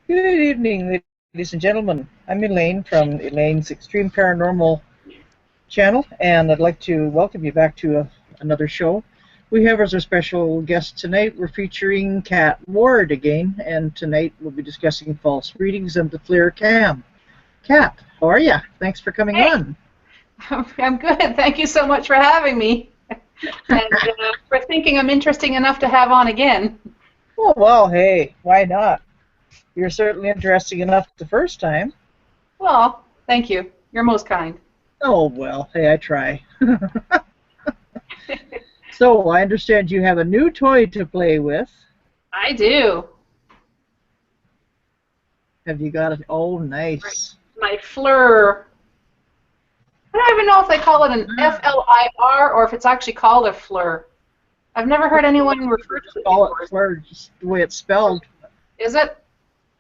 Good evening, ladies and gentlemen. I'm Elaine from Elaine's Extreme Paranormal channel, and I'd like to welcome you back to another show. We have as our special guest tonight, we're featuring Kat Ward again, and tonight we'll be discussing false readings and the FLIR cam. Kat, how are you? Thanks for coming Hey, on. I'm good. Thank you so much for having me and for thinking I'm interesting enough to have on again. Oh, well, hey, why not? You're certainly interesting enough the first time. Well, thank you. You're most kind. Oh, well, hey, I try. So, I understand you have a new toy to play with. I do. Have you got it? Oh, nice. My FLIR. I don't even know if they call it an FLIR or if it's actually called a FLIR. I've never heard anyone refer to it Call before. it FLIR, just the way it's spelled. Is it?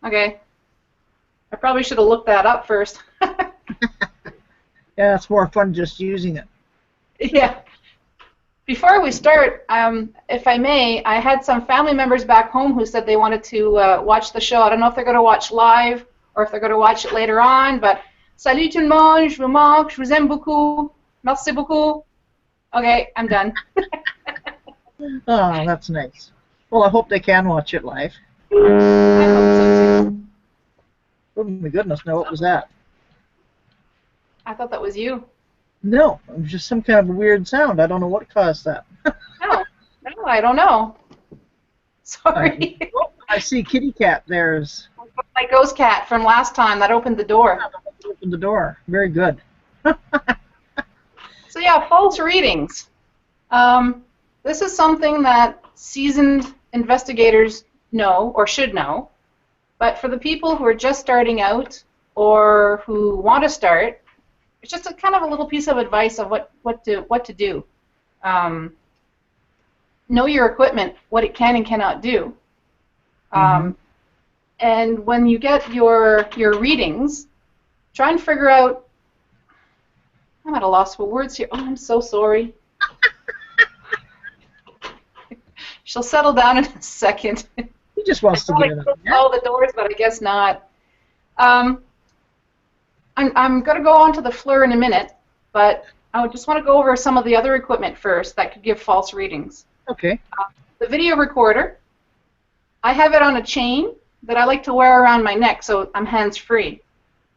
Okay. I probably should have looked that up first. Yeah, it's more fun just using it. Yeah. Before we start, if I may, I had some family members back home who said they wanted to watch the show. I don't know if they're going to watch live or if they're going to watch it later on, but salut tout le monde, je vous manque, je vous aime beaucoup, merci beaucoup. Okay, I'm done. Oh, that's nice. Well, I hope they can watch it live. I hope so too. Oh my goodness, now what was that? I thought that was you. No, it was just some kind of a weird sound. I don't know what caused that. No, I don't know. Sorry. Oh, I see Kitty Cat there's My ghost cat from last time that opened the door. opened the door. Very good. So yeah, false readings. This is something that seasoned investigators know or should know, but for the people who are just starting out or who want to start, it's just a kind of a little piece of advice of what to do. Know your equipment, what it can and cannot do. And when you get your readings, try and figure out. I'm at a loss for words here. Oh, I'm so sorry. She'll settle down in a second. He just wants to get it out. All the doors, but I guess not. I'm going to go on to the FLIR in a minute, but I just want to go over some of the other equipment first that could give false readings. Okay. The video recorder, I have it on a chain that I like to wear around my neck so I'm hands-free.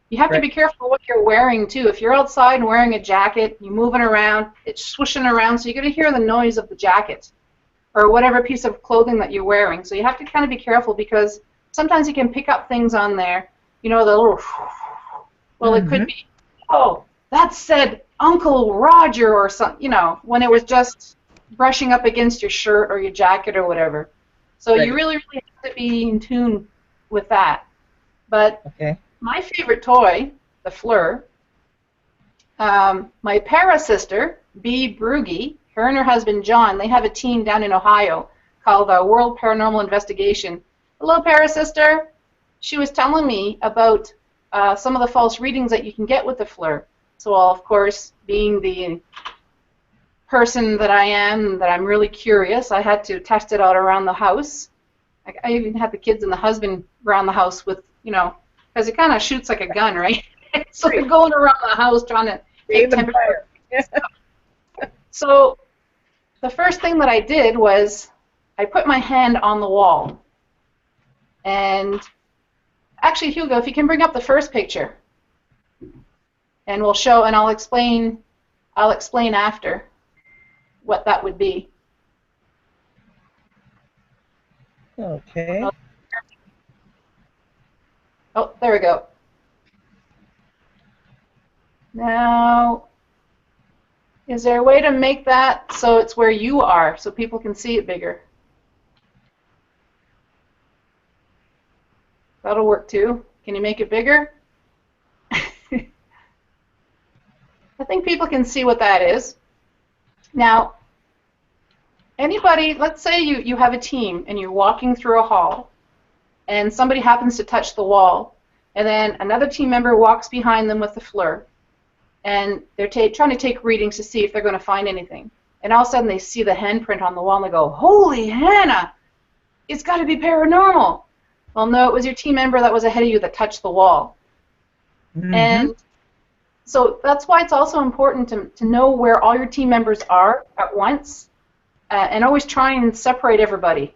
You have to be careful what you're wearing, too. If you're outside and wearing a jacket, you're moving around, it's swooshing around, so you're going to hear the noise of the jacket or whatever piece of clothing that you're wearing. So you have to kind of be careful because sometimes you can pick up things on there, you know, the little... Well, it could be, oh, that said Uncle Roger or something, you know, when it was just brushing up against your shirt or your jacket or whatever. So you really, really have to be in tune with that. But my favorite toy, the FLIR, my para sister, Bee Brugge, her and her husband John, they have a team down in Ohio called World Paranormal Investigation. Hello, para sister. She was telling me about some of the false readings that you can get with the FLIR. So, of course, being the person that I am, that I'm really curious, I had to test it out around the house. I even had the kids and the husband around the house with, you know, because it kind of shoots like a gun, right? So they're going around the house trying to take temperature. So the first thing that I did was I put my hand on the wall. And actually, Hugo, if you can bring up the first picture, and we'll show, and I'll explain after what that would be. Okay. Oh, there we go. Now, is there a way to make that so it's where you are, so people can see it bigger? That'll work too. Can you make it bigger? I think people can see what that is. Now, anybody, let's say you have a team and you're walking through a hall and somebody happens to touch the wall and then another team member walks behind them with the FLIR and they're trying to take readings to see if they're going to find anything. And all of a sudden they see the handprint on the wall and they go, holy Hannah, it's got to be paranormal. Well, no, it was your team member that was ahead of you that touched the wall. Mm-hmm. And so that's why it's also important to know where all your team members are at once, and always try and separate everybody.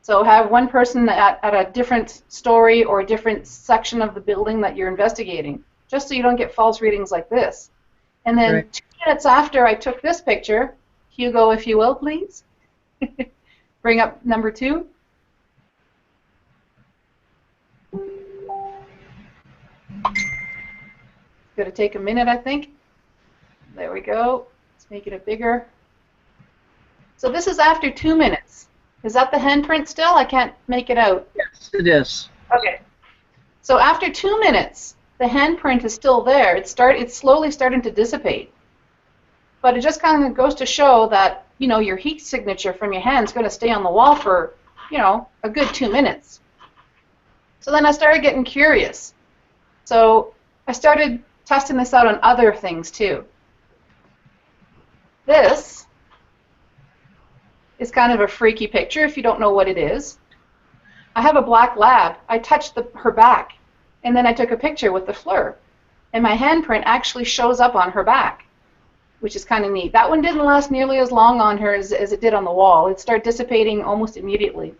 So have one person at a different story or a different section of the building that you're investigating, just so you don't get false readings like this. And then Right. 2 minutes after I took this picture, Hugo, if you will, please, bring up number 2. It's going to take a minute, I think. There we go. Let's make it a bigger. So this is after 2 minutes. Is that the handprint still? I can't make it out. Yes, it is. Okay. So after 2 minutes, the handprint is still there. It's slowly starting to dissipate. But it just kind of goes to show that, you know, your heat signature from your hand is going to stay on the wall for, you know, a good 2 minutes. So then I started getting curious. So I started testing this out on other things too. This is kind of a freaky picture if you don't know what it is. I have a black lab. I touched her back, and then I took a picture with the FLIR, and my handprint actually shows up on her back, which is kind of neat. That one didn't last nearly as long on her as it did on the wall. It started dissipating almost immediately.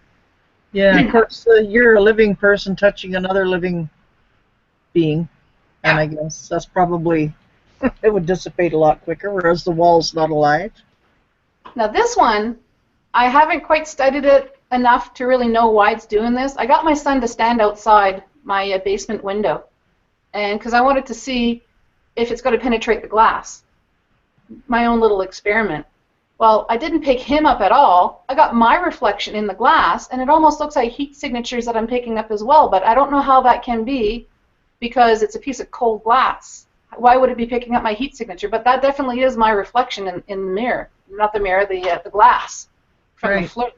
Yeah, of course, you're a living person touching another living being, and I guess that's probably, it would dissipate a lot quicker, whereas the wall's not alive. Now this one, I haven't quite studied it enough to really know why it's doing this. I got my son to stand outside my basement window, and because I wanted to see if it's going to penetrate the glass. My own little experiment. Well, I didn't pick him up at all. I got my reflection in the glass, and it almost looks like heat signatures that I'm picking up as well, but I don't know how that can be because it's a piece of cold glass. Why would it be picking up my heat signature? But that definitely is my reflection in the mirror. Not the mirror, the glass from Right. the FLIR.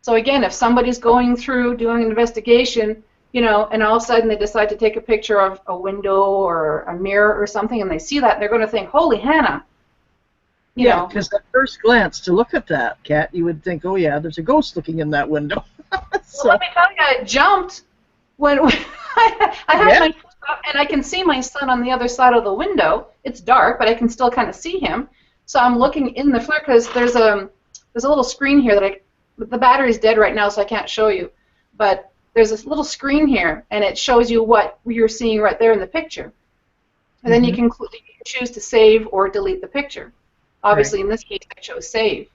So again, if somebody's going through doing an investigation, you know, and all of a sudden they decide to take a picture of a window or a mirror or something, and they see that, they're going to think, "Holy Hannah!" You Yeah, know. because at first glance, to look at that, Kat, you would think, oh yeah, there's a ghost looking in that window. So, Well, let me tell you, I jumped when I had Yeah. my foot up, and I can see my son on the other side of the window. It's dark, but I can still kind of see him. So I'm looking in the FLIR because there's a little screen here that the battery's dead right now, so I can't show you. But there's this little screen here, and it shows you what you're seeing right there in the picture. And then you can choose to save or delete the picture. Obviously, in this case, I chose save.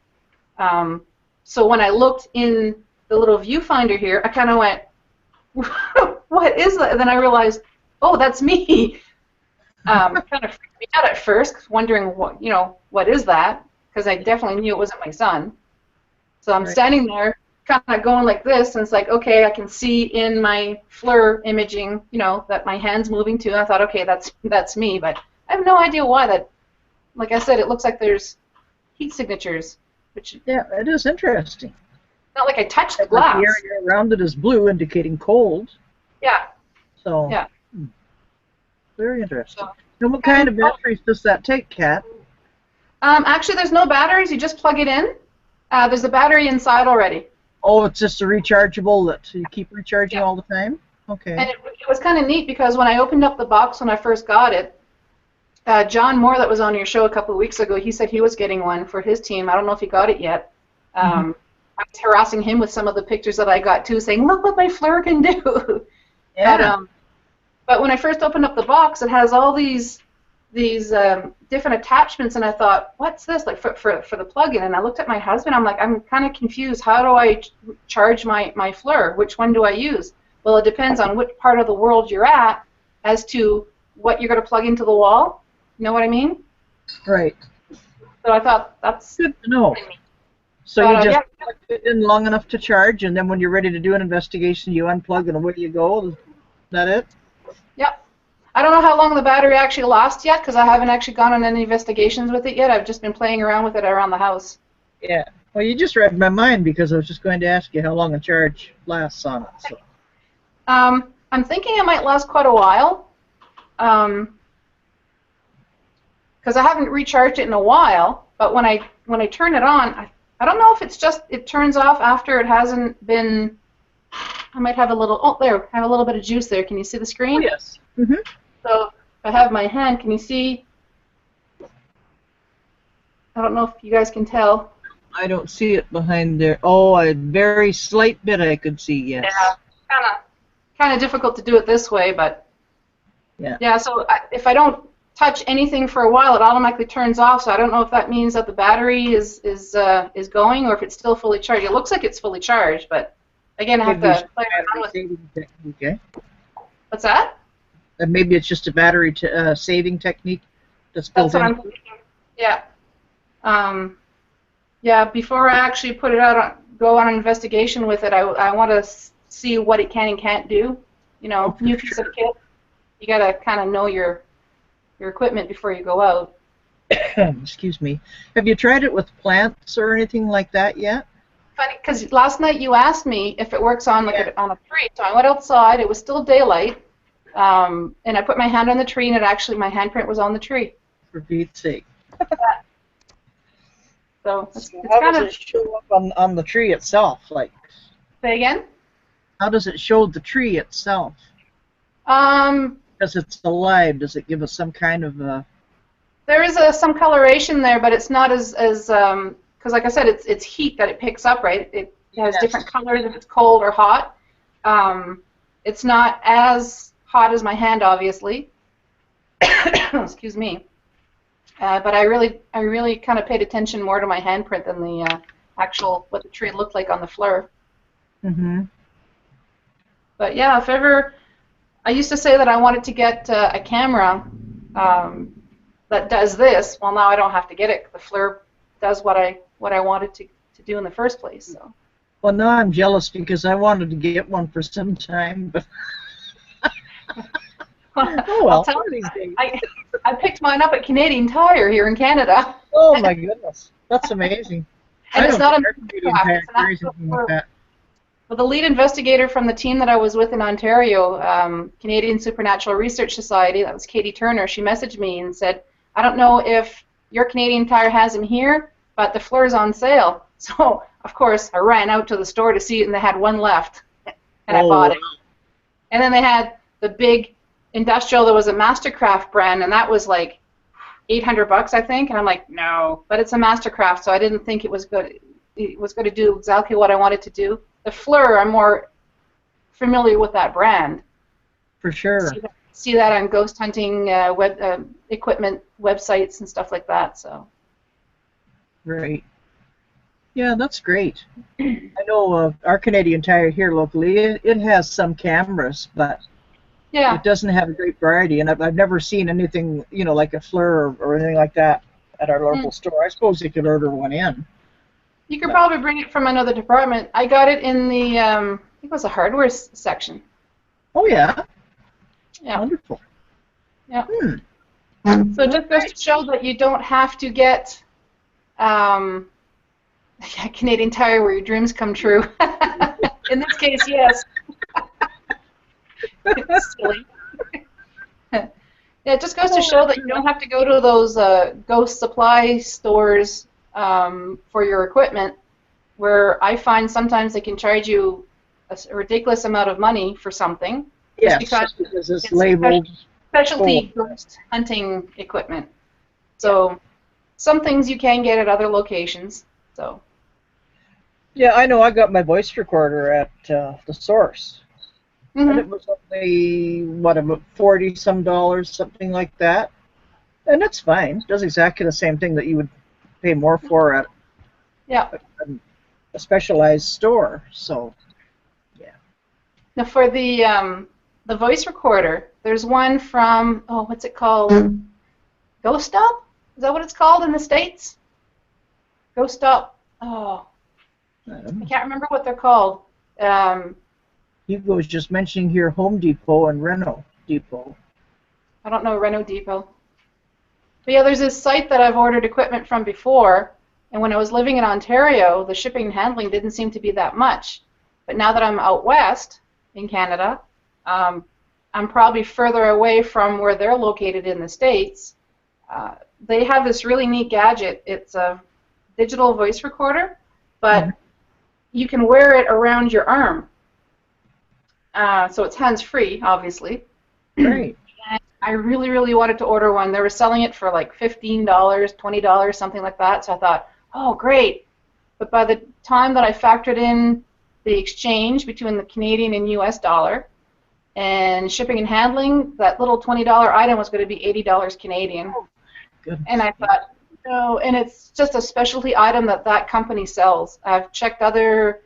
So when I looked in the little viewfinder here, I kind of went, "What is that?" And then I realized, "Oh, that's me." Kind of freaked me out at first, wondering what is that? Because I definitely knew it wasn't my son. So I'm standing there, kind of going like this, and it's like, okay, I can see in my FLIR imaging, that my hand's moving too. And I thought, okay, that's me, but I have no idea why that. Like I said, it looks like there's heat signatures, which yeah, it is interesting. not like I touched the Like glass. the area around it is blue, indicating cold. Yeah. So, Yeah. Very interesting. So, And what kind of batteries does that take, Kat? actually, there's no batteries. You just plug it in. There's a battery inside already. Oh, it's just a rechargeable that you keep recharging all the time? Okay. And it was kind of neat because when I opened up the box when I first got it, John Moore, that was on your show a couple of weeks ago, he said he was getting one for his team. I don't know if he got it yet. I was harassing him with some of the pictures that I got too, saying, "Look what my FLIR can do." Yeah. But when I first opened up the box, it has all these different attachments, and I thought, "What's this?" Like for the plug-in. And I looked at my husband. I'm like, I'm kind of confused. How do I charge my FLIR? Which one do I use? Well, it depends on which part of the world you're at as to what you're going to plug into the wall. You know what I mean? Right. So I thought that's Good to know. So But, you just yeah. plug it in long enough to charge, and then when you're ready to do an investigation, you unplug and away you go. Is that it? Yep. I don't know how long the battery actually lasts yet because I haven't actually gone on any investigations with it yet. I've just been playing around with it around the house. Yeah. Well, you just read my mind because I was just going to ask you how long a charge lasts on it. So. I'm thinking it might last quite a while because I haven't recharged it in a while. But when I turn it on, I don't know if it's just it turns off after it hasn't been I might have a little, oh, there, I have a little bit of juice there. Can you see the Oh screen? yes. Mm-hmm. So if I have my hand, can you see? I don't know if you guys can tell. I don't see it behind there. Oh, a very slight bit I could see. Yeah, Yes. kind of difficult to do it this way, but Yeah. yeah. So if I don't touch anything for a while, it automatically turns off. So I don't know if that means that the battery is going or if it's still fully charged. It looks like it's fully charged, but again, I have Maybe it's to just play a around battery with. saving technique. Eh? What's that? Maybe it's just a battery saving technique that's That's built what in. I'm thinking. Yeah. Um, yeah. Before I actually put it out, go on an investigation with it, I want to see what it can and can't do. You Oh, know, for new piece of kit. You gotta kind of know your equipment before you go out. sure. Excuse me. Have you tried it with plants or anything like that yet? Funny, because last night you asked me if it works on like Yeah. on a tree. So I went outside. It was still daylight, and I put my hand on the tree, and it actually my handprint was on the tree. For Pete's sake. So So it's how kind does of it show up on the tree itself? Like, say again. how does it show the tree itself? Um, Because it's alive, does it give us some kind of there is some coloration there, but it's not as because like I said, it's heat that it picks up, right? It has yes. different colors if it's cold or hot. Um, it's not as hot as my hand, obviously. Excuse me. But I really kind of paid attention more to my handprint than the actual what the tree looked like on the FLIR. Mm-hmm. But yeah, if ever I used to say that I wanted to get a camera that does this. Well, now I don't have to get it. The FLIR does what I wanted to do in the first place. So. Well, now I'm jealous because I wanted to get one for some time, but oh I'll well. tell One of you, these days. I picked mine up at Canadian Tire here in Canada. Oh my goodness, that's amazing. And I it's don't not a think our Canadian craft, Tire it's an carries actual anything like FLIR. that. Well, the lead investigator from the team that I was with in Ontario, Canadian Supernatural Research Society, that was Katie Turner, she messaged me and said, I don't know if your Canadian Tire has them here, but the FLIR's on sale. So, of course, I ran out to the store to see it, and they had one left, and I bought it. And then they had the big industrial that was a Mastercraft brand, and that was like $800, I think, and I'm like, no, but it's a Mastercraft, so I didn't think it was good. It was going to do exactly what I wanted to do. The FLIR, I'm more familiar with that brand. For sure. See that on ghost hunting equipment websites and stuff like that. So. Right. Yeah, that's great. I know our Canadian Tire here locally, it has some cameras, but Yeah. it doesn't have a great variety, and I've never seen anything, you know, like a FLIR or anything like that at our local store. I suppose you could order one in. You could probably bring it from another department. I got it in the, I think it was a hardware section. Oh, yeah. Yeah. Wonderful. Yeah. So it just goes to show that you don't have to get Canadian Tire where your dreams come true. In this case, yes. It's silly. Yeah, it just goes to show that you don't have to go to those ghost supply stores for your equipment, where I find sometimes they can charge you a ridiculous amount of money for something. Yes, because it's labeled. Specialty ghost hunting equipment. So some things you can get at other locations. So. Yeah, I know. I got my voice recorder at the Source, and it was only about $40 some, something like that, and it's fine. It does exactly the same thing that you would pay more for at a specialized store. So, yeah. Now for the voice recorder, there's one from what's it called? Ghost Stop? Is that what it's called in the States? Ghost Stop. Oh. I can't remember what they're called. Hugo was just mentioning here Home Depot and Reno Depot. I don't know Reno Depot. But yeah, there's this site that I've ordered equipment from before, and when I was living in Ontario, the shipping and handling didn't seem to be that much. But now that I'm out west in Canada, I'm probably further away from where they're located in the States. They have this really neat gadget. It's a digital voice recorder, but you can wear it around your arm. So it's hands-free, obviously. Right. And I really, really wanted to order one. They were selling it for like $15, $20, something like that. So I thought, oh, great. But by the time that I factored in the exchange between the Canadian and US dollar and shipping and handling, that little $20 item was going to be $80 Canadian. Goodness. And I thought, no, and it's just a specialty item that that company sells. I've checked other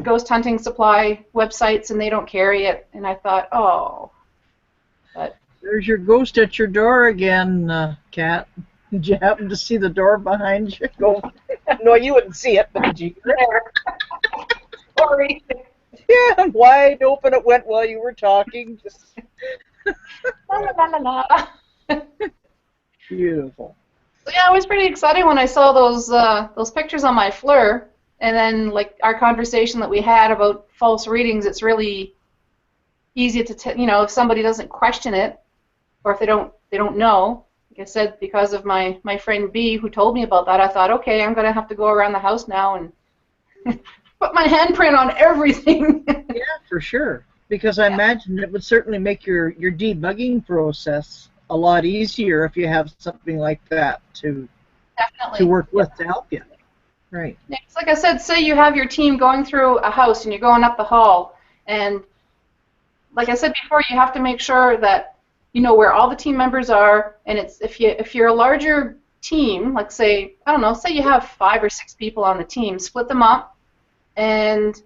ghost hunting supply websites, and they don't carry it. And I thought, oh, but There's your ghost at your door again, Kat. Did you happen to see the door behind you? Go. No, you wouldn't see it, but did you hear it? sorry. Yeah, wide open it went while you were talking. Just La, la, la, la, la. beautiful. So yeah, it was pretty exciting when I saw those pictures on my FLIR, and then like our conversation that we had about false readings. It's really easy to if somebody doesn't question it, or if they don't know. Like I said, because of my friend B who told me about that, I thought, okay, I'm gonna have to go around the house now and put my handprint on everything. Yeah, for sure. Because I imagine it would certainly make your debugging process a lot easier if you have something like that to Definitely. work with to help you. Right. Yeah, it's like I said, say you have your team going through a house and you're going up the hall, and like I said before, you have to make sure that you know where all the team members are, and it's if you're a larger team, like say, I don't know, say you have 5 or 6 people on the team, split them up and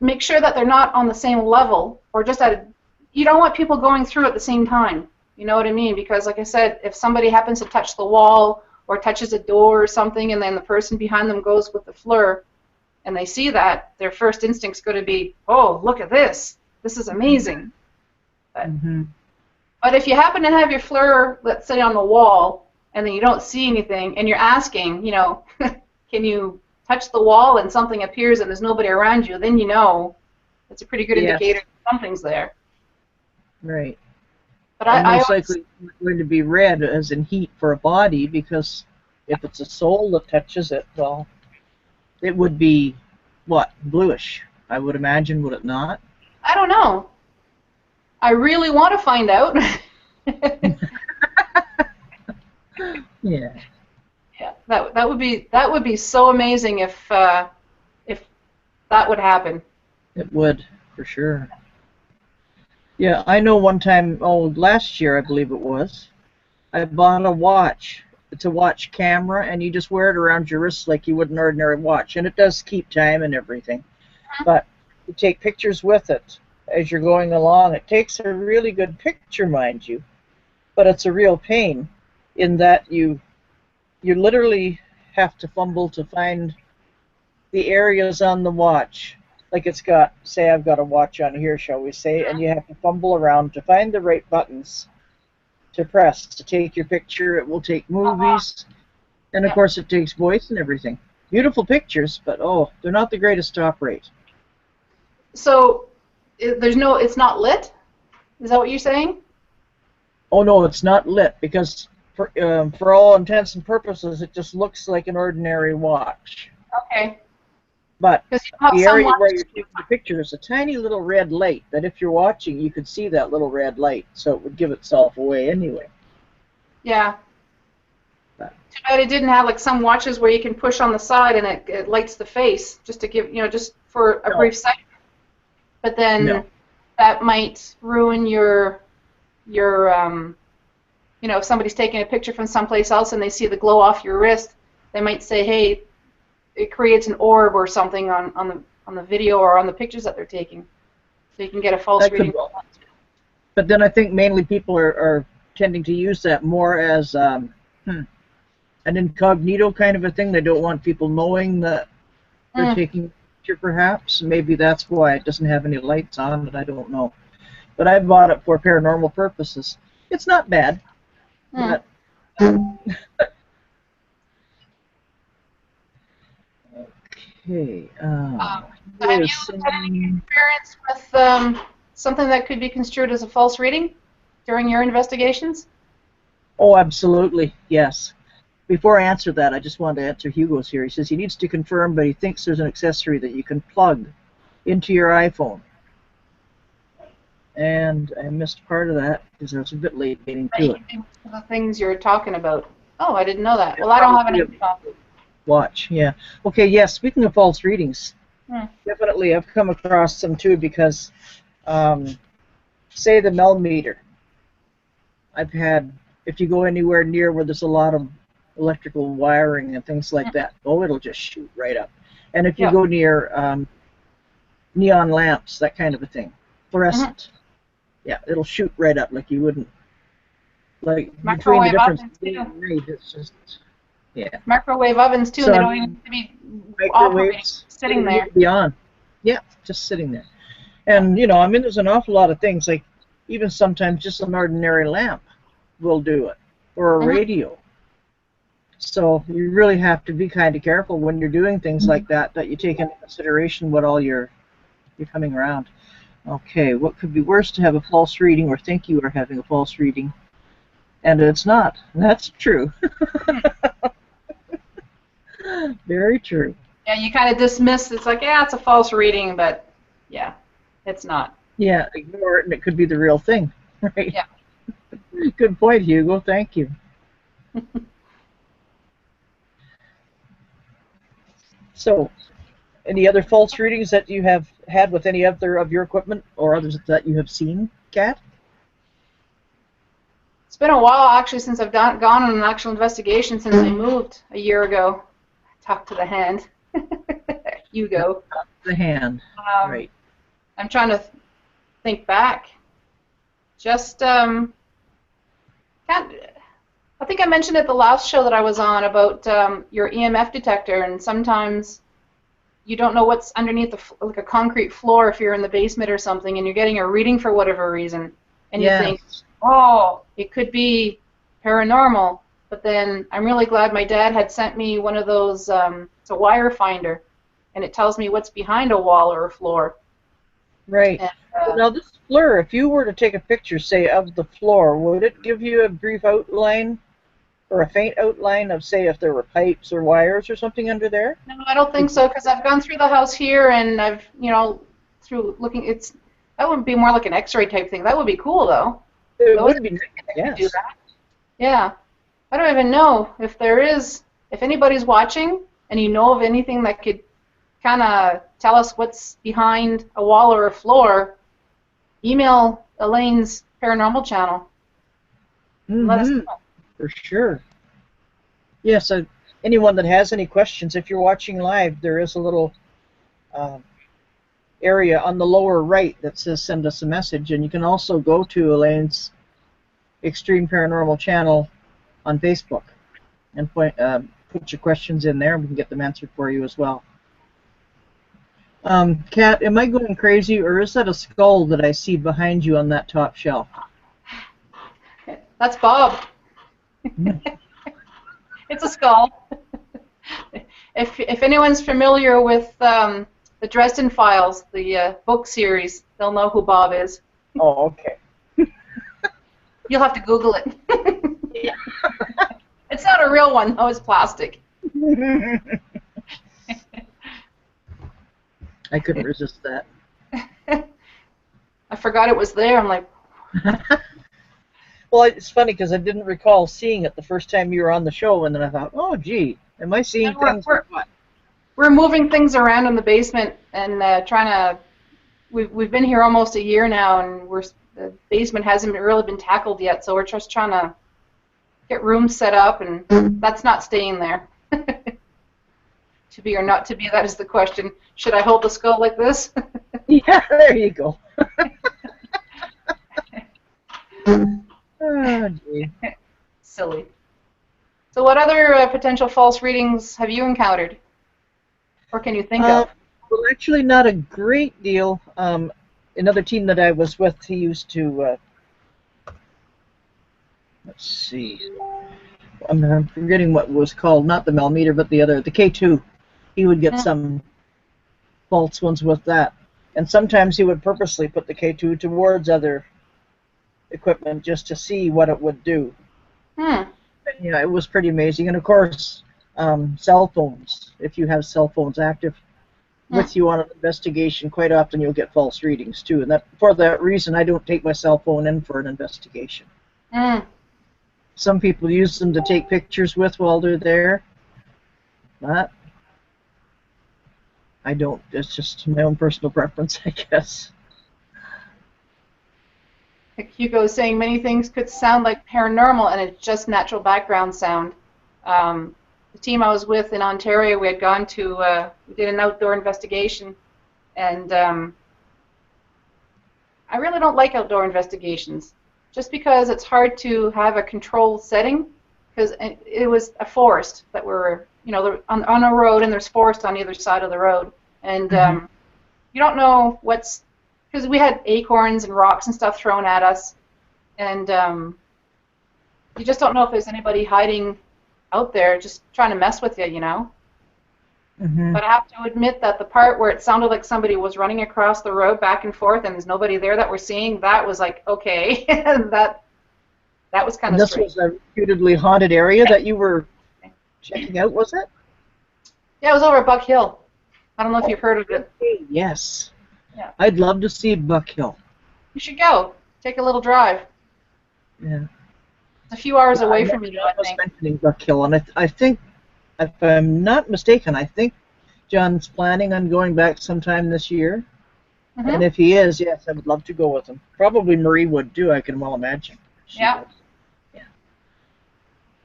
make sure that they're not on the same level, or just you don't want people going through at the same time. You know what I mean? Because like I said, if somebody happens to touch the wall or touches a door or something, and then the person behind them goes with the FLIR, and they see that, their first instinct's going to be, oh, look at this. This is amazing. But if you happen to have your FLIR, let's say, on the wall, and then you don't see anything, and you're asking, can you touch the wall, and something appears and there's nobody around you, then you know it's a pretty good indicator that something's there. Right. But and most likely it's going to be red, as in heat, for a body, because if it's a soul that touches it, well, it would be, what, bluish, I would imagine, would it not? I don't know. I really want to find out. Yeah. Yeah, that would be so amazing if that would happen. It would, for sure. Yeah, I know one time, last year I believe it was, I bought a watch. It's a watch camera, and you just wear it around your wrist like you would an ordinary watch, and it does keep time and everything. But you take pictures with it as you're going along. It takes a really good picture, mind you, but it's a real pain in that you literally have to fumble to find the areas on the watch. Like it's got, say I've got a watch on here, shall we say, and you have to fumble around to find the right buttons to press to take your picture. It will take movies, and of course it takes voice and everything. Beautiful pictures, but they're not the greatest to operate. So it's not lit? Is that what you're saying? Oh no, it's not lit, because for all intents and purposes it just looks like an ordinary watch. Okay. But the area where you're taking the picture is a tiny little red light that if you're watching, you could see that little red light, so it would give itself away anyway. Yeah. Too bad it didn't have like some watches where you can push on the side and it lights the face, just to give, just for a brief second. But then that might ruin your if somebody's taking a picture from someplace else and they see the glow off your wrist, they might say, hey, it creates an orb or something on the video or on the pictures that they're taking, so you can get a false reading. But then I think mainly people are tending to use that more as an incognito kind of a thing. They don't want people knowing that they're taking a picture, perhaps. Maybe that's why it doesn't have any lights on it. I don't know. But I bought it for paranormal purposes. It's not bad. But okay. Have you had any experience with something that could be construed as a false reading during your investigations? Oh, absolutely, yes. Before I answer that, I just wanted to answer Hugo's here. He says he needs to confirm, but he thinks there's an accessory that you can plug into your iPhone. And I missed part of that because I was a bit late getting That to you it. can do the things you're talking about. Oh, I didn't know that. Yeah, Well, I don't have probably an a iPhone. watch, yeah. Okay, yeah, speaking of false readings, Hmm. definitely I've come across some too because, um, say the millimeter. I've had, if you go anywhere near where there's a lot of electrical wiring and things like that, oh, it'll just shoot right up. And if you Yeah. go near neon lamps, that kind of a thing, Hmm. fluorescent, yeah, it'll shoot right up like you wouldn't. Like between the Microwave difference ovens day too. and night, it's just, yeah. Microwave ovens too, and So they I don't even mean, need to be operating, microwaves don't sitting even need there. to be on. Yeah, just sitting there. Yeah. And I mean, there's an awful lot of things like even sometimes just an ordinary lamp will do it, or a Hmm. radio. So you really have to be kind of careful when you're doing things like that, that you take into consideration what all you're coming around. Okay, what could be worse to have a false reading or think you are having a false reading, and it's not. That's true. Very true. Yeah, you kind of dismiss. It's like, yeah, it's a false reading, but yeah, it's not. Yeah, ignore it and it could be the real thing. Right. Yeah. Good point, Hugo. Thank you. So, any other false readings that you have had with any other of your equipment or others that you have seen, Kat? It's been a while actually since I've gone on an actual investigation since I moved a year ago. Talk to the hand. Hugo. The hand. Um, Right. I'm trying to think back. Just can't. I think I mentioned at the last show that I was on about your EMF detector, and sometimes you don't know what's underneath like a concrete floor if you're in the basement or something, and you're getting a reading for whatever reason, and you think, Yes. oh, it could be paranormal. But then I'm really glad my dad had sent me one of those. It's a wire finder, and it tells me what's behind a wall or a floor. Right. And, So now this FLIR, if you were to take a picture, say, of the floor, would it give you a brief outline or a faint outline of, say, if there were pipes or wires or something under there? no, I don't think so because I've gone through the house here and I've, through looking, that would be more like an X-ray type thing. That would be cool though. It Those would be nice, could do yes. that. Yeah. I don't even know if anybody's watching and you know of anything that could kind of tell us what's behind a wall or a floor, email Elaine's paranormal channel and let us Mm-hmm. know. For sure. Yes, anyone that has any questions, if you're watching live, there is a little uh, area on the lower right that says send us a message, and you can also go to Elaine's Extreme Paranormal channel on Facebook and put your questions in there, and we can get them answered for you as well. Kat, am I going crazy, or is that a skull that I see behind you on that top shelf? That's Bob. It's a skull. If anyone's familiar with the Dresden Files, the book series, they'll know who Bob is. Oh, okay. You'll have to Google it. Yeah. It's not a real one, though. It's plastic. I couldn't resist that. I forgot it was there. I'm like, Well, it's funny because I didn't recall seeing it the first time you were on the show, and then I thought, oh, gee, am I seeing and things or what? we're moving things around in the basement and trying to. We've been here almost a year now, and the basement hasn't really been tackled yet. So we're just trying to get rooms set up, and that's not staying there. To be or not to be, that is the question. Should I hold the skull like this? Yeah, there you go. Oh, gee. Silly. So what other potential false readings have you encountered? Or can you think of? Well, actually, not a great deal. Another team that I was with, he used to, let's see, I'm forgetting what it was called, not the millimeter, but the K2. He would get some false ones with that. And sometimes he would purposely put the K2 towards other equipment just to see what it would do. Yeah, it was pretty amazing. And of course, cell phones, if you have cell phones active, with you on an investigation, quite often you'll get false readings too. And that for that reason, I don't take my cell phone in for an investigation. Mm. Some people use them to take pictures with while they're there. But I don't. It's just my own personal preference, I guess. Like Hugo is saying, many things could sound like paranormal, and it's just natural background sound. The team I was with in Ontario, we had gone to, we did an outdoor investigation, and I really don't like outdoor investigations, just because it's hard to have a controlled setting, because it was a forest that we're, you know, on a road, and there's forest on either side of the road, and you don't know what's, because we had acorns and rocks and stuff thrown at us, and you just don't know if there's anybody hiding out there just trying to mess with you, you know. But I have to admit that the part where it sounded like somebody was running across the road back and forth and there's nobody there that we're seeing, that was like, okay, that was kind of strange. This was a reputedly haunted area that you were checking out, was it? Yeah, it was over at Buck Hill. I don't know if you've heard of it. Yes. Yeah. I'd love to see Buck Hill. You should go. Take a little drive. Yeah. It's a few hours away from you, I think. Mentioning Buck Hill, and I think, if I'm not mistaken, I think John's planning on going back sometime this year. And if he is, yes, I would love to go with him. Probably Marie would too, I can well imagine. Yeah.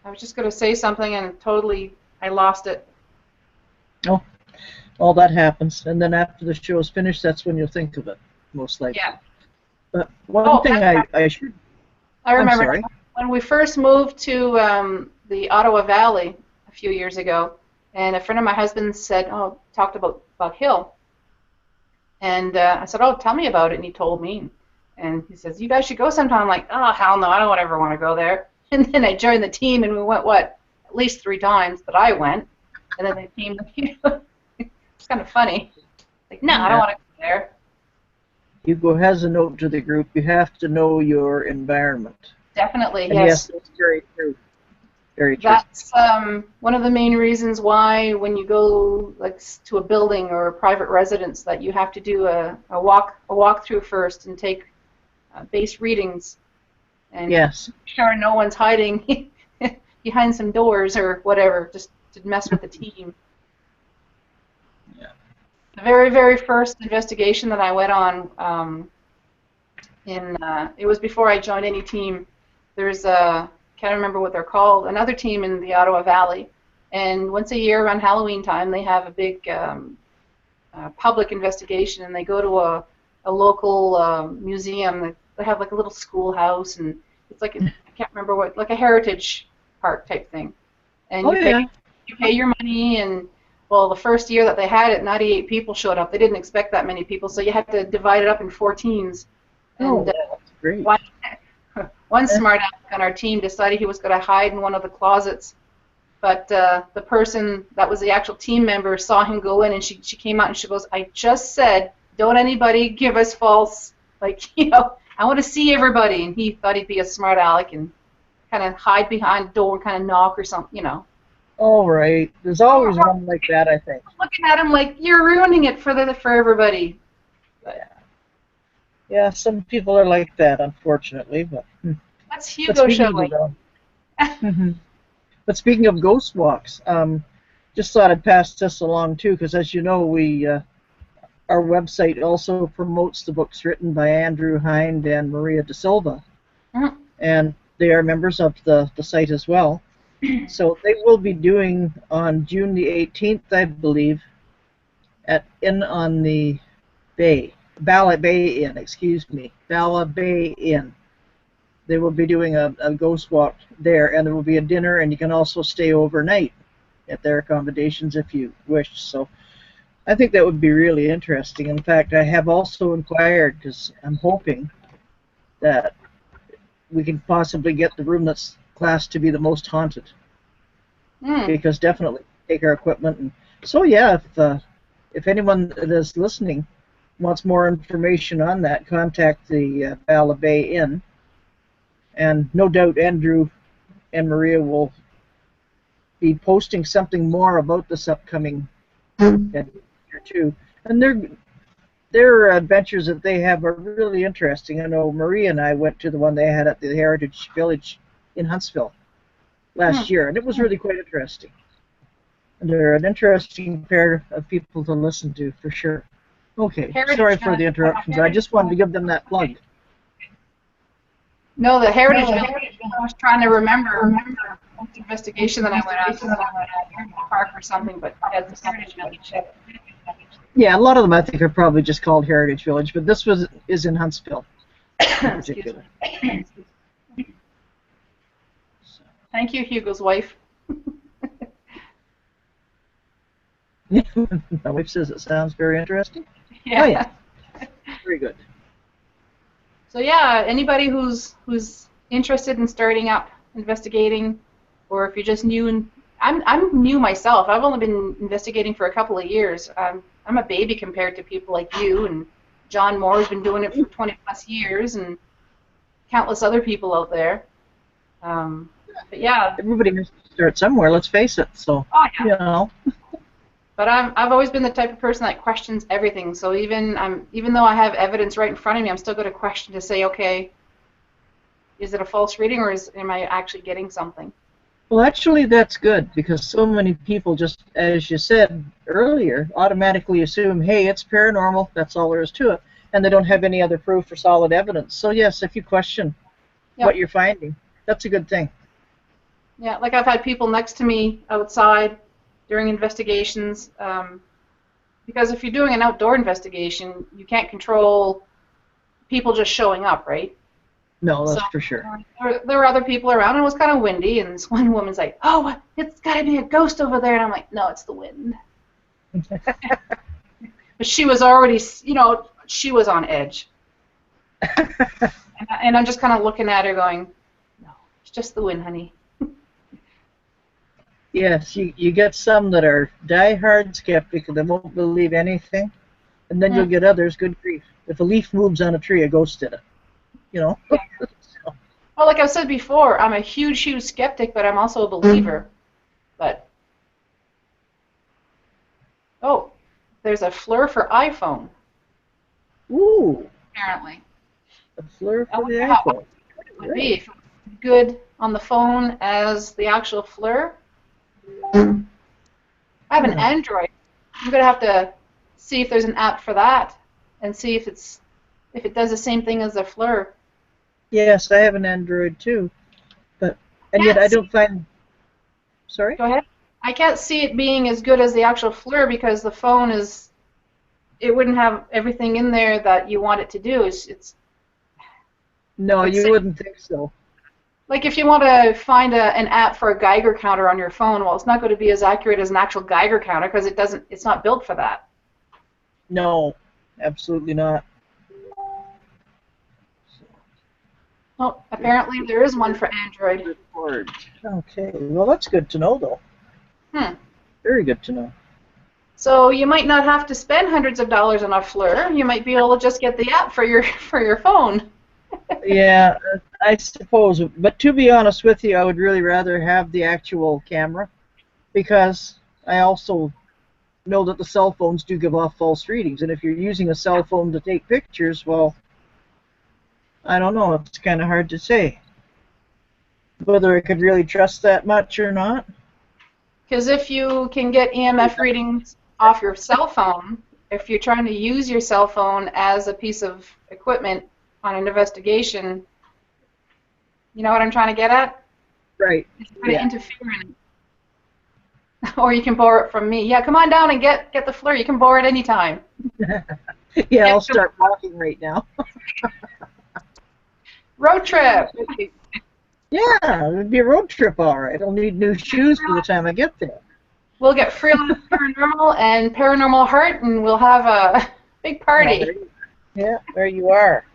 I was just going to say something and totally I lost it. Oh, all that happens. And then after the show is finished, that's when you'll think of it, most likely. Yeah. But one thing I should... I remember I'm sorry. When we first moved to the Ottawa Valley a few years ago, and a friend of my husband's said, talked about Buck Hill. And I said, tell me about it. And he told me. And he says, you guys should go sometime. I'm like, oh, hell no, I don't ever want to go there. And then I joined the team, and we went, at least 3 times that I went. And then the team, it's kind of funny. Like, no, I don't want to go there. Hugo has a note to the group. You have to know your environment. Definitely, and yes. Yes, that's very true. Very true. That's one of the main reasons why when you go like to a building or a private residence that you have to do a walkthrough first and take base readings. And yes. Sure no one's hiding behind some doors or whatever, just to mess with the team. Yeah. The very, very first investigation that I went on, it was before I joined any team. There's can't remember what they're called, another team in the Ottawa Valley, and once a year around Halloween time they have a big public investigation, and they go to a local museum. They have like a little schoolhouse, and it's like I can't remember what, like a heritage park type thing. And you pay your money, and well, the first year that they had it, 98 people showed up. They didn't expect that many people, so you had to divide it up in 4 teams. And that's great. One smart aleck on our team decided he was going to hide in one of the closets, but the person that was the actual team member saw him go in, and she came out and she goes, I just said, don't anybody give us false, like, I want to see everybody. And he thought he'd be a smart aleck and kind of hide behind the door and kind of knock or something, All right. There's always one like that, I think. Looking at him like, you're ruining it for everybody. Yeah, some people are like that, unfortunately. But that's Hugo showing. But speaking of ghost walks, just thought I'd pass this along too, because as you know, our website also promotes the books written by Andrew Hind and Maria De Silva, and they are members of the site as well. So they will be doing on June the 18th, I believe, at Inn on the Bay. Bala Bay Inn, Bala Bay Inn. They will be doing a ghost walk there, and there will be a dinner, and you can also stay overnight at their accommodations if you wish. So I think that would be really interesting. In fact, I have also inquired, because I'm hoping that we can possibly get the room that's classed to be the most haunted. Because definitely take our equipment. And so yeah, if anyone that is listening wants more information on that, contact the Bala Bay Inn, and no doubt Andrew and Maria will be posting something more about this upcoming year too. And their adventures that they have are really interesting. I know Maria and I went to the one they had at the Heritage Village in Huntsville last year, and it was really quite interesting. And they're an interesting pair of people to listen to, for sure. Okay, sorry for the interruption, but I just wanted to give them that plug. No, the Heritage Village. I was trying to remember the investigation that I went on to the park or something, but it's the Heritage Village. Yeah, a lot of them I think are probably just called Heritage Village, but this is in Huntsville in particular. Thank you, Hugo's wife. My wife says it sounds very interesting. Yeah. Oh yeah, very good. So yeah, anybody who's interested in starting up investigating, or if you're just new, and I'm new myself. I've only been investigating for a couple of years. I'm a baby compared to people like you, and John Moore's been doing it for 20 plus years, and countless other people out there. But yeah, everybody has to start somewhere. Let's face it. So you know. But I've always been the type of person that questions everything. So even though I have evidence right in front of me, I'm still going to question to say, okay, is it a false reading, or am I actually getting something? Well, actually, that's good, because so many people just, as you said earlier, automatically assume, hey, it's paranormal, that's all there is to it, and they don't have any other proof or solid evidence. So yes, if you question what you're finding, that's a good thing. Yeah, like I've had people next to me outside during investigations, because if you're doing an outdoor investigation, you can't control people just showing up, right? No, that's for sure. There were other people around, and it was kind of windy, and this one woman's like, oh, it's got to be a ghost over there, and I'm like, no, it's the wind. But she was already, she was on edge. and I'm just kind of looking at her going, no, it's just the wind, honey. Yes, you get some that are die-hard skeptic and they won't believe anything, and then you'll get others, good grief. If a leaf moves on a tree, a ghost did it. You know? Yeah. Well, like I said before, I'm a huge, huge skeptic, but I'm also a believer. But oh, there's a FLIR for iPhone. Ooh. Apparently. A FLIR for the iPhone. It would be if it was good on the phone as the actual FLIR. I have an Android. I'm gonna have to see if there's an app for that, and see if it does the same thing as the FLIR. Yes, I have an Android too, and yet I don't find. Sorry. Go ahead. I can't see it being as good as the actual FLIR because the phone is. It wouldn't have everything in there that you want it to do. No, you wouldn't think so. Like if you want to find an app for a Geiger counter on your phone, well, it's not going to be as accurate as an actual Geiger counter because it's not built for that. No, absolutely not. Oh, apparently there is one for Android. Okay, well that's good to know though. Very good to know. So you might not have to spend hundreds of dollars on a FLIR. You might be able to just get the app for your phone. Yeah, I suppose. But to be honest with you, I would really rather have the actual camera, because I also know that the cell phones do give off false readings, and if you're using a cell phone to take pictures, well, I don't know. It's kind of hard to say whether I could really trust that much or not. Because if you can get EMF readings off your cell phone, if you're trying to use your cell phone as a piece of equipment on an investigation, you know what I'm trying to get at? Right. It's going to interfere in it. Or you can borrow it from me. Yeah, come on down and get the FLIR. You can borrow it anytime. Yeah, I'll start walking right now. Road trip. Yeah, it'd be a road trip, all right. I'll need new shoes by the time I get there. We'll get Freelance Paranormal and Paranormal Heart, and we'll have a big party. Yeah, there you are.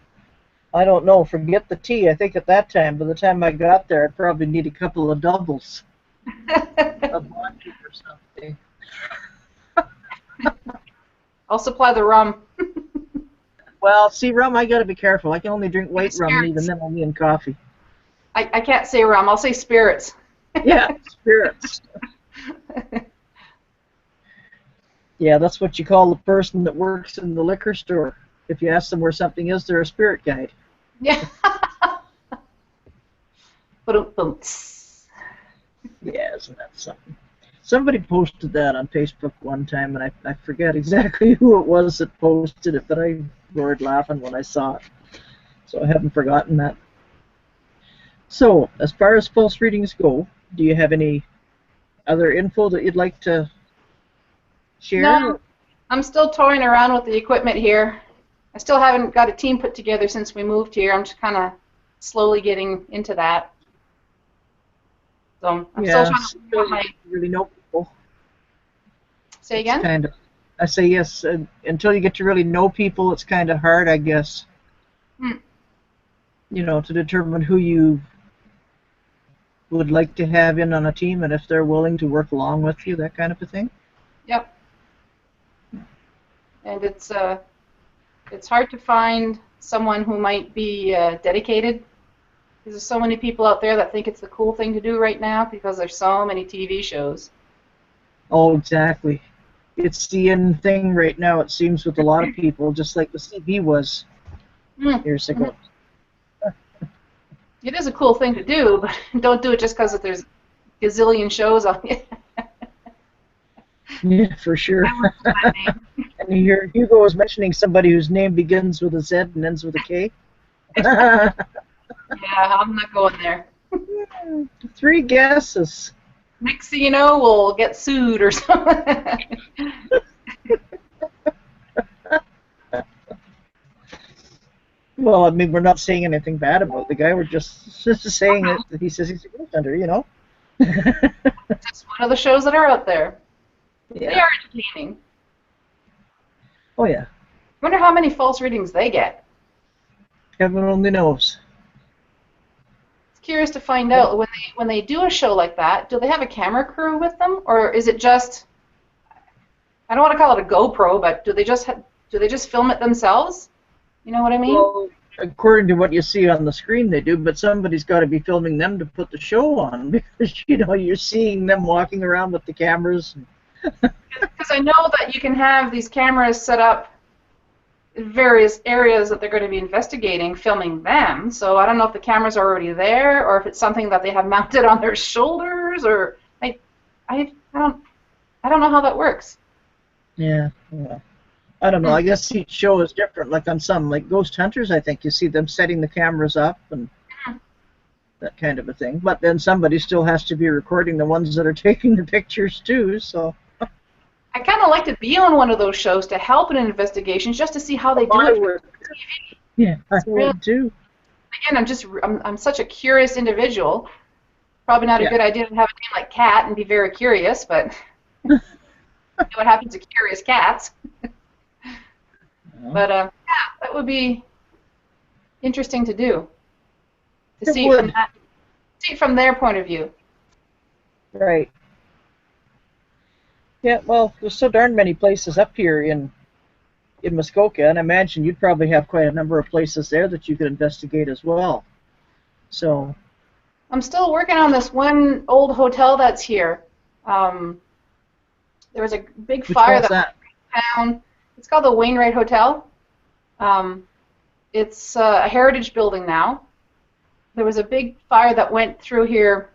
I don't know. Forget the tea. I think at that time, by the time I got there, I'd probably need a couple of doubles. A vodka or something. I'll supply the rum. Well, see, rum, I got to be careful. I can only drink white rum, and even then only in coffee. I can't say rum. I'll say spirits. Yeah, spirits. Yeah, that's what you call the person that works in the liquor store. If you ask them where something is, they're a spirit guide. Yeah. Boom. Yeah, isn't that something? Somebody posted that on Facebook one time, and I forget exactly who it was that posted it, but I roared laughing when I saw it. So I haven't forgotten that. So, as far as pulse readings go, do you have any other info that you'd like to No, share? I'm still toying around with the equipment here. I still haven't got a team put together since we moved here. I'm just kind of slowly getting into that. So I'm still trying to Yes, work out my. you really know people. Say It's again? kind of, I say yes, until you get to really know people, it's kind of hard, I guess, Hmm. to determine who you would like to have in on a team and if they're willing to work along with you, that kind of a thing. Yep. And it's hard to find someone who might be dedicated. Because there's so many people out there that think it's the cool thing to do right now because there's so many TV shows. Oh, exactly. It's the in thing right now, it seems, with a lot of people, just like the CB was years Mm-hmm. ago. It is a cool thing to do, but don't do it just because there's a gazillion shows on it. Yeah, for sure. I work for that name. And here Hugo was mentioning somebody whose name begins with a Z and ends with a K. Yeah, I'm not going there. Three guesses. Next thing you know, we'll get sued or something. Well, I mean, we're not saying anything bad about the guy. We're just saying it. He says he's a ghost hunter. Just one of the shows that are out there. They Yeah. are entertaining. Oh yeah. Wonder how many false readings they get. Heaven only knows. It's curious to find out when they do a show like that. Do they have a camera crew with them, or is it just? I don't want to call it a GoPro, but do they just film it themselves? You know what I mean? Well, according to what you see on the screen, they do, but somebody's got to be filming them to put the show on because you're seeing them walking around with the cameras. Because I know that you can have these cameras set up in various areas that they're going to be investigating, filming them. So I don't know if the cameras are already there or if it's something that they have mounted on their shoulders, or I don't know how that works. Yeah. I don't know. I guess each show is different. Like on some, like Ghost Hunters, I think you see them setting the cameras up and that kind of a thing. But then somebody still has to be recording the ones that are taking the pictures too. So I kind of like to be on one of those shows to help in investigations, just to see how they do I it. would. Yeah, I would too. Again, I'm such a curious individual. Probably not a good idea to have a name like Cat and be very curious, but you know what happens to curious cats. But yeah, that would be interesting to do. To see it from their point of view. Right. Yeah, well, there's so darn many places up here in Muskoka, and I imagine you'd probably have quite a number of places there that you could investigate as well. So I'm still working on this one old hotel that's here. There was a big fire that went down. It's called the Wainwright Hotel. It's a heritage building now. There was a big fire that went through here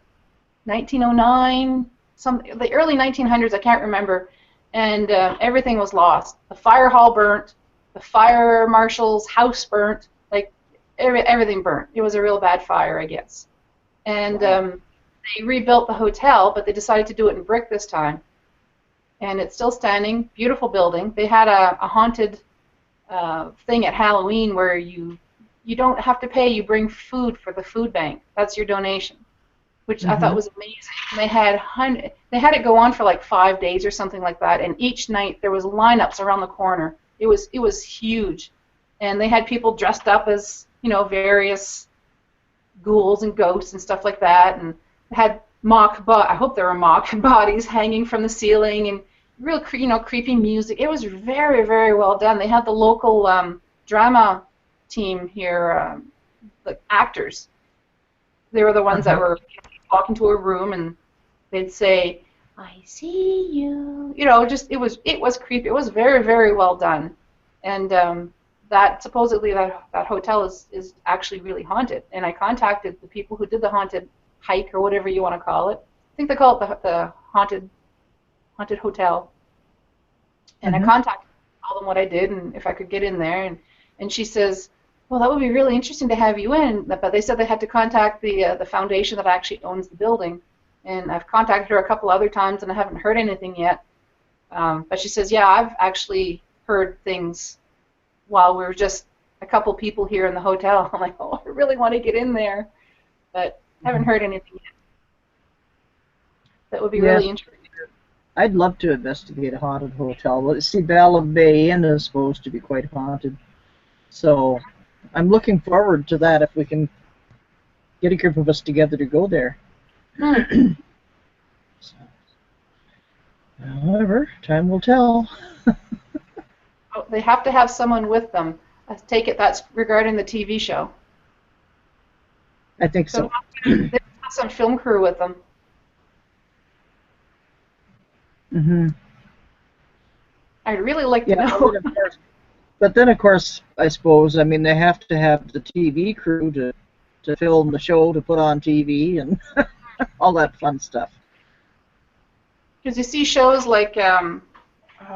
1909, the early 1900s, I can't remember, and everything was lost. The fire hall burnt, the fire marshal's house burnt, like everything burnt. It was a real bad fire, I guess. And they rebuilt the hotel, but they decided to do it in brick this time. And it's still standing, beautiful building. They had a haunted thing at Halloween where you don't have to pay, you bring food for the food bank. That's your donation, which I thought was amazing. And they had it go on for like 5 days or something like that, and each night there was lineups around the corner. It was huge, and they had people dressed up as various ghouls and ghosts and stuff like that, and had I hope there were mock bodies hanging from the ceiling, and real creepy music. It was very, very well done. They had the local drama team here, the actors. They were the ones that were walk into a room and they'd say, I see you. You know, just it was creepy. It was very, very well done, and that supposedly that hotel is actually really haunted. And I contacted the people who did the haunted hike or whatever you want to call it. I think they call it the haunted hotel. And I Mm-hmm. contacted them, told them what I did and if I could get in there. And she says, well, that would be really interesting to have you in. But they said they had to contact the foundation that actually owns the building. And I've contacted her a couple other times and I haven't heard anything yet. But she says, yeah, I've actually heard things while we were just a couple people here in the hotel. I'm like, oh, I really want to get in there, but haven't heard anything yet. That would be Yeah, really interesting. I'd love to investigate a haunted hotel. Well, see, Bala Bay Inn is supposed to be quite haunted, so I'm looking forward to that if we can get a group of us together to go there. Hmm. So, however, time will tell. Oh, they have to have someone with them. I take it that's regarding the TV show. I think So so. they have some film crew with them. Hmm. I'd really like to Yeah, know. but then of course, I suppose, I mean, they have to have the TV crew to film the show, to put on TV, and all that fun stuff. Because you see shows like,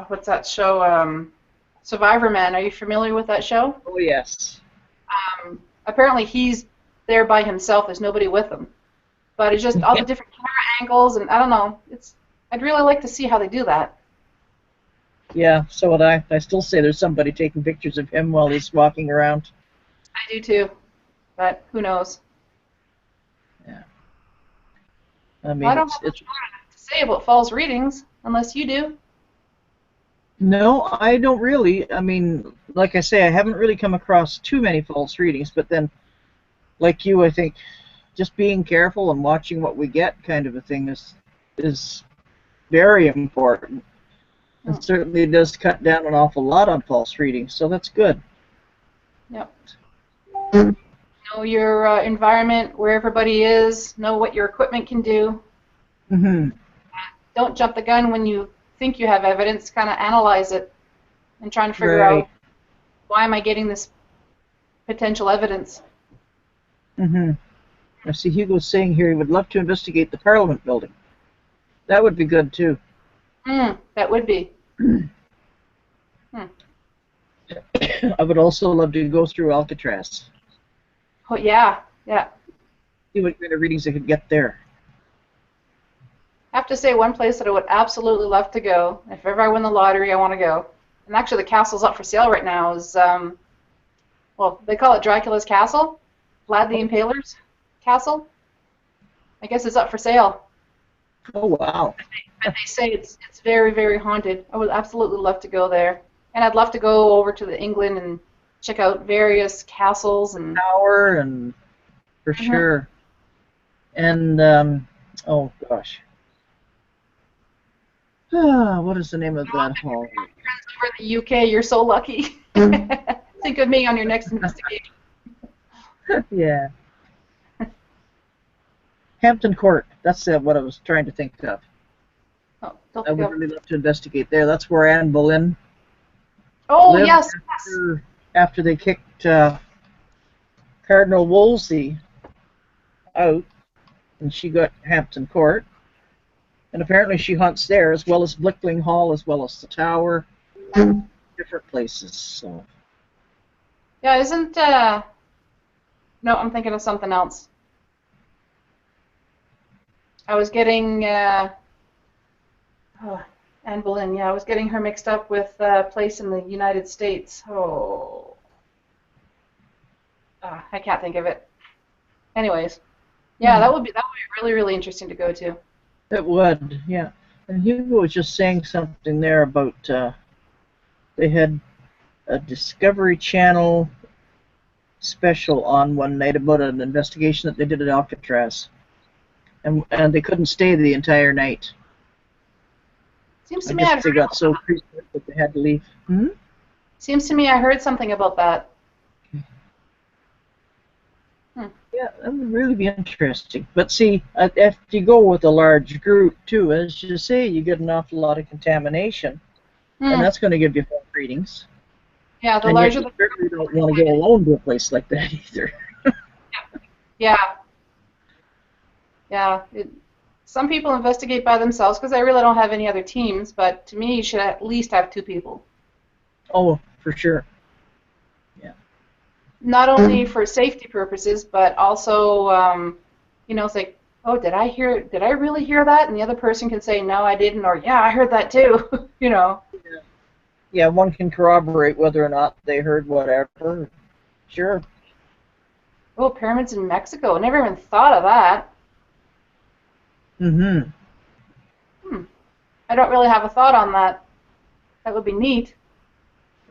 what's that show? Survivor Man. Are you familiar with that show? Oh yes. Apparently he's there by himself. There's nobody with him. But it's just all the different camera angles, and I don't know. I'd really like to see how they do that. Yeah, so would I. I still say there's somebody taking pictures of him while he's walking around. I do too, but who knows? Yeah. I I mean, don't have much more to say about false readings, unless you do. no, I don't really. I mean, like I say, I haven't really come across too many false readings, but then, like you, I think just being careful and watching what we get, kind of a thing, is very important. Hmm. And certainly does cut down an awful lot on false readings, so that's good. Yep. Know your environment, where everybody is, know what your equipment can do. Hmm. Don't jump the gun when you think you have evidence. Kind of analyze it and trying to figure Right. out why am I getting this potential evidence. Hmm. I see Hugo's saying here he would love to investigate the Parliament building. That would be good too. That would be. Hmm. I would also love to go through Alcatraz. Oh yeah, yeah. See what kind of readings I could get there. I have to say one place that I would absolutely love to go. If ever I win the lottery, I want to go. And actually, the castle's up for sale right now. Is well, they call it Dracula's Castle, Vlad the Impaler's castle. I guess it's up for sale. Oh wow. But they say it's very, very haunted. I would absolutely love to go there. And I'd love to go over to the England and check out various castles and Tower and for Mhm. sure. And oh gosh. What is the name of that hall? over in the UK. You're so lucky. Think of me on your next investigation. Yeah. Hampton Court. That's what I was trying to think of. Oh, don't I would go. really love to investigate there. That's where Anne Boleyn Oh lived yes, yes. after they kicked Cardinal Wolsey out, and she got Hampton Court. And apparently she hunts there, as well as Blickling Hall, as well as the Tower, different places. So Yeah, isn't no, I'm thinking of something else. I was getting oh, Anne Boleyn. Yeah, I was getting her mixed up with a place in the United States. Oh, I can't think of it. Anyways, yeah, that would be really really interesting to go to. it would, yeah. And Hugo was just saying something there about they had a Discovery Channel special on one night about an investigation that they did at Alcatraz, and they couldn't stay the entire night. Seems I to me I'd guess they heard got about so that. creeped out that they had to leave. Hmm? Seems to me I heard something about that. Hmm. Yeah, Yeah, that would really be interesting. But see, if you go with a large group too, as you say, you get an awful lot of contamination, and Hmm. that's going to give you false readings. Yeah, the And yet larger you the group, certainly the don't more want to go alone to a place like that either. yeah, yeah. Some people investigate by themselves because they really don't have any other teams. But to me, you should at least have two people. Oh, for sure. Yeah. Not only for safety purposes, but also, it's like, oh, did I really hear that? And the other person can say, no, I didn't, or yeah, I heard that too. you know. Yeah, one can corroborate whether or not they heard whatever. Sure. Oh, pyramids in Mexico. I never even thought of that. Mm-hmm. Hmm. I don't really have a thought on that. That would be neat.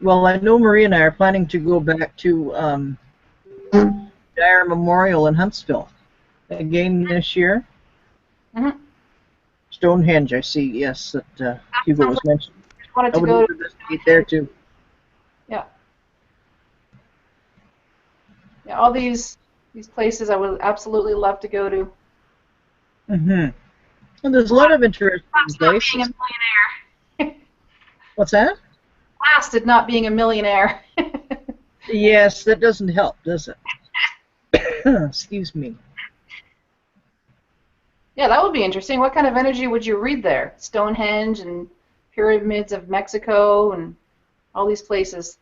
Well, I know Marie and I are planning to go back to Dyer Memorial in Huntsville again this year. Hmm. Stonehenge, I see. Yes, that That Hugo sounds was like mentioning. I wanted I to would go love to to investigate there Stonehenge. too. Yeah, yeah. All these places I would absolutely love to go to. Mm-hmm. And there's a lot of interesting Blasted not being places. a millionaire. What's that? Blasted not being a millionaire. Yes, that doesn't help, does it? Excuse me. Yeah, that would be interesting. What kind of energy would you read there? Stonehenge and pyramids of Mexico and all these places.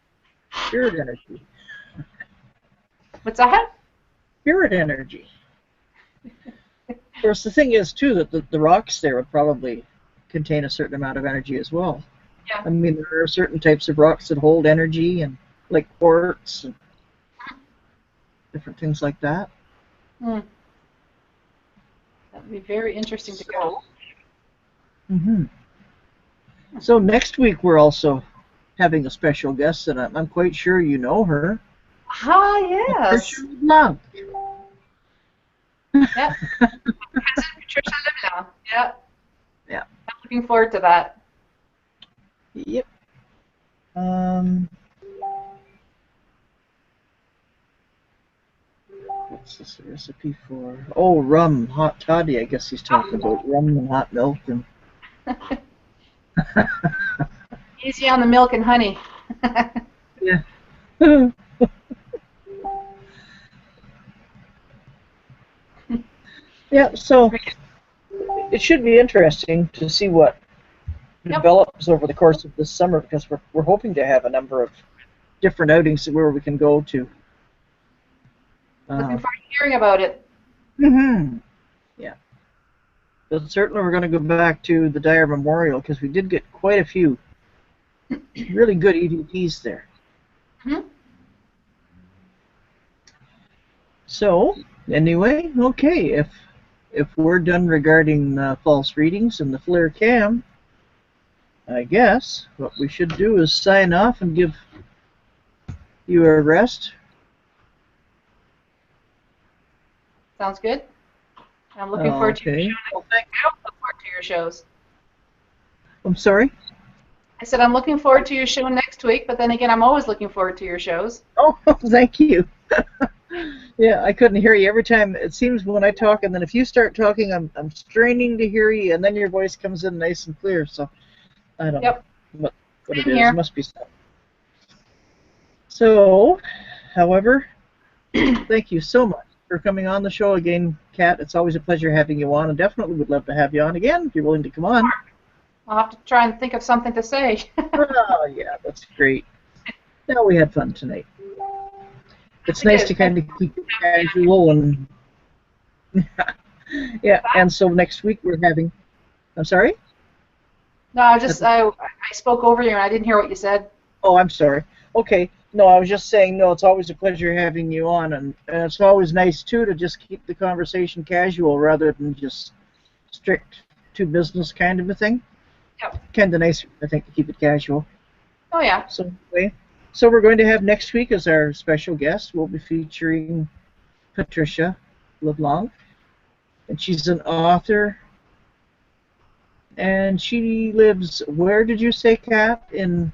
Spirit energy. What's that? Spirit energy. Of course, the thing is, too, that the rocks there would probably contain a certain amount of energy as well. Yeah. I mean, there are certain types of rocks that hold energy, and like quartz and different things like that. Hmm. That would be very interesting to go. So, hmm so next week we're also having a special guest, and I'm quite sure you know her, Ah, Patricia yes. LeBlanc. Yep. Cousin Patricia Leblanc. Yep. Yeah. I'm looking forward to that. Yep. Um, what's this recipe for? Oh, rum, hot toddy. I guess he's talking about rum and hot milk and. Easy on the milk and honey. Yeah. Yeah. So it should be interesting to see what Yep. develops over the course of this summer because we're hoping to have a number of different outings where we can go to. Looking Uh, forward to hearing about it. hmm Yeah, but certainly we're going to go back to the Dyer Memorial because we did get quite a few really good EVPs there. Hmm. So anyway, okay, if we're done regarding false readings and the FLIR cam, I guess what we should do is sign off and give you a rest. Sounds good. I'm looking forward to your Okay. show Well, next week. I don't look forward to your shows. I'm sorry. I said I'm looking forward to your show next week, but then again, I'm always looking forward to your shows. Oh, thank you. Yeah, I couldn't hear you every time. It seems when I talk, and then if you start talking, I'm straining to hear you, and then your voice comes in nice and clear. So I don't know Yep. what it Same is. It here. must be something. So, however, thank you so much for coming on the show again, Kat. It's always a pleasure having you on, and definitely would love to have you on again if you're willing to come on. I'll have to try and think of something to say. Oh, yeah, that's great. Now we had fun tonight. It's We nice did. to kind of keep it casual and yeah. And so next week we're having. I'm sorry. No, I spoke over you and I didn't hear what you said. Oh, I'm sorry. Okay. No, I was just saying, no, it's always a pleasure having you on, and it's always nice, too, to just keep the conversation casual rather than just strict to business kind of a thing. Yep. Kind of nice, I think, to keep it casual. Oh yeah. So, anyway, so we're going to have next week as our special guest. We'll be featuring Patricia LeBlanc, and she's an author, and she lives, where did you say, Kat? In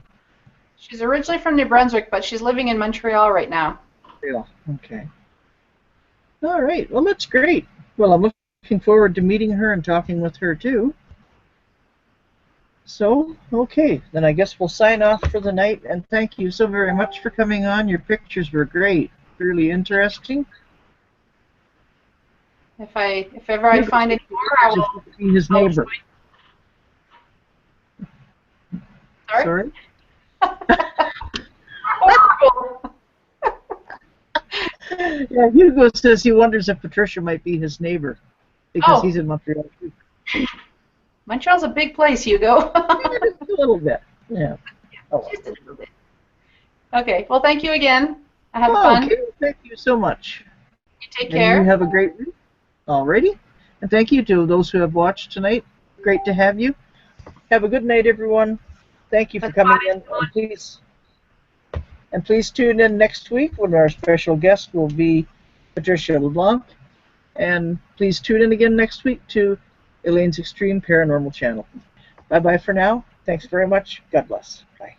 She's originally from New Brunswick, but she's living in Montreal right now. Montreal. Okay. All right. Well, that's great. Well, I'm looking forward to meeting her and talking with her too. So, okay, then I guess we'll sign off for the night. And thank you so very much for coming on. Your pictures were great, really interesting. If ever I find any more, I will. Be his neighbor. Sorry. Sorry. Horrible. Yeah, Hugo says he wonders if Patricia might be his neighbor because he's in Montreal too. Montreal's a big place, Hugo. Just a little bit. Yeah. Oh, just a little bit. Okay. Well, thank you again. I had fun. Okay. Thank you so much. You take care. You have a great week. Alrighty. And thank you to those who have watched tonight. Great to have you. Have a good night, everyone. Thank you for coming in. And please tune in next week when our special guest will be Patricia LeBlanc. And please tune in again next week to Elaine's Extreme Paranormal Channel. Bye-bye for now. Thanks very much. God bless. Bye.